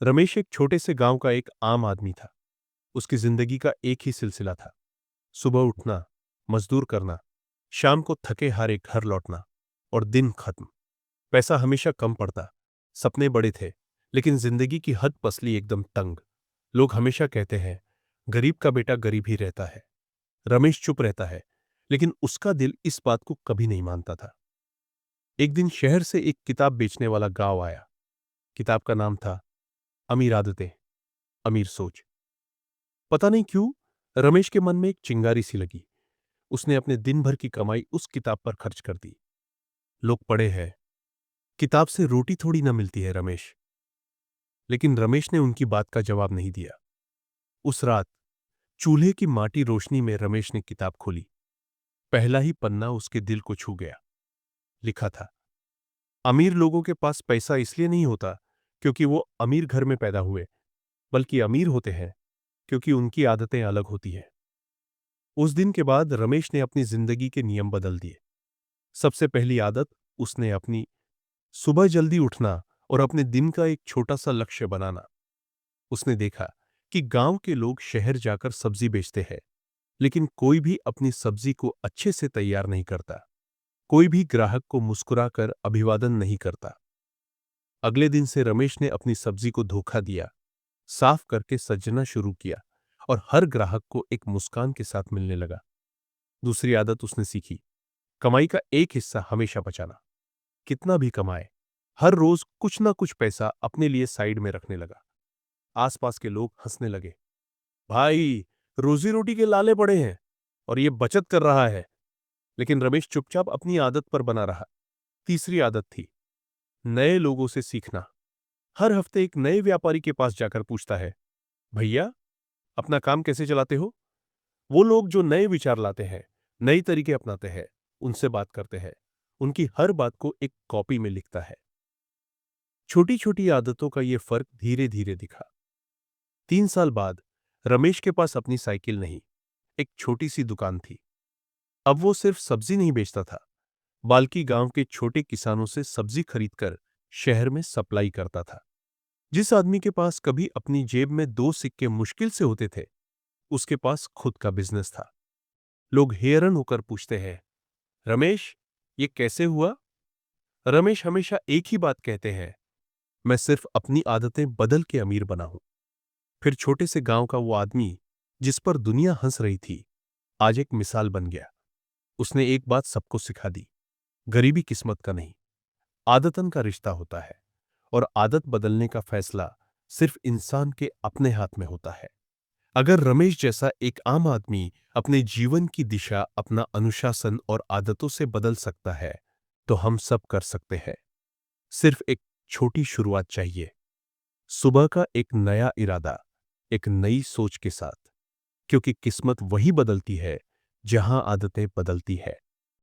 रमेश एक छोटे से गांव का एक आम आदमी था। उसकी जिंदगी का एक ही सिलसिला था। सुबह उठना, मजदूर करना, शाम को थके हारे घर लौटना और दिन खत्म। पैसा हमेशा कम पड़ता, सपने बड़े थे, लेकिन जिंदगी की हद पसली एकदम तंग। लोग हमेशा कहते हैं, गरीब का बेटा गरीब ही रहता है। रमेश चुप रहता है, लेकिन उसका दिल इस बात को कभी नहीं मानता था। एक दिन शहर से एक किताब बेचने वाला गांव आया। किताब का नाम था अमीर आदतें, अमीर सोच। पता नहीं क्यों रमेश के मन में एक चिंगारी सी लगी। उसने अपने दिन भर की कमाई उस किताब पर खर्च कर दी। लोग पढ़े हैं, किताब से रोटी थोड़ी ना मिलती है रमेश। लेकिन रमेश ने उनकी बात का जवाब नहीं दिया। उस रात चूल्हे की माटी रोशनी में रमेश ने किताब खोली। पहला ही पन्ना उसके दिल को छू गया। लिखा था, अमीर लोगों के पास पैसा इसलिए नहीं होता क्योंकि वो अमीर घर में पैदा हुए, बल्कि अमीर होते हैं क्योंकि उनकी आदतें अलग होती हैं। उस दिन के बाद रमेश ने अपनी जिंदगी के नियम बदल दिए। सबसे पहली आदत उसने अपनी सुबह जल्दी उठना और अपने दिन का एक छोटा सा लक्ष्य बनाना। उसने देखा कि गांव के लोग शहर जाकर सब्जी बेचते हैं, लेकिन कोई भी अपनी सब्जी को अच्छे से तैयार नहीं करता। कोई भी ग्राहक को मुस्कुराकर अभिवादन नहीं करता। अगले दिन से रमेश ने अपनी सब्जी को धोखा दिया, साफ करके सजना शुरू किया और हर ग्राहक को एक मुस्कान के साथ मिलने लगा। दूसरी आदत उसने सीखी, कमाई का एक हिस्सा हमेशा बचाना। कितना भी कमाए, हर रोज कुछ ना कुछ पैसा अपने लिए साइड में रखने लगा। आसपास के लोग हंसने लगे, भाई रोजी रोटी के लाले पड़े हैं और ये बचत कर रहा है। लेकिन रमेश चुपचाप अपनी आदत पर बना रहा। तीसरी आदत थी नए लोगों से सीखना। हर हफ्ते एक नए व्यापारी के पास जाकर पूछता है, भैया अपना काम कैसे चलाते हो। वो लोग जो नए विचार लाते हैं, नई तरीके अपनाते हैं, उनसे बात करते हैं। उनकी हर बात को एक कॉपी में लिखता है। छोटी छोटी आदतों का ये फर्क धीरे धीरे दिखा। 3 साल बाद रमेश के पास अपनी साइकिल नहीं, एक छोटी सी दुकान थी। अब वो सिर्फ सब्जी नहीं बेचता था, बल्कि गांव के छोटे किसानों से सब्जी खरीदकर शहर में सप्लाई करता था। जिस आदमी के पास कभी अपनी जेब में 2 सिक्के मुश्किल से होते थे, उसके पास खुद का बिजनेस था। लोग हैरान होकर पूछते हैं, रमेश ये कैसे हुआ। रमेश हमेशा एक ही बात कहते हैं, मैं सिर्फ अपनी आदतें बदल के अमीर बना हूं। फिर छोटे से गांव का वो आदमी जिस पर दुनिया हंस रही थी, आज एक मिसाल बन गया। उसने एक बात सबको सिखा दी, गरीबी किस्मत का नहीं, आदतन का रिश्ता होता है और आदत बदलने का फैसला सिर्फ इंसान के अपने हाथ में होता है। अगर रमेश जैसा एक आम आदमी अपने जीवन की दिशा अपना अनुशासन और आदतों से बदल सकता है, तो हम सब कर सकते हैं। सिर्फ एक छोटी शुरुआत चाहिए, सुबह का एक नया इरादा, एक नई सोच के साथ। क्योंकि किस्मत वही बदलती है जहां आदतें बदलती है।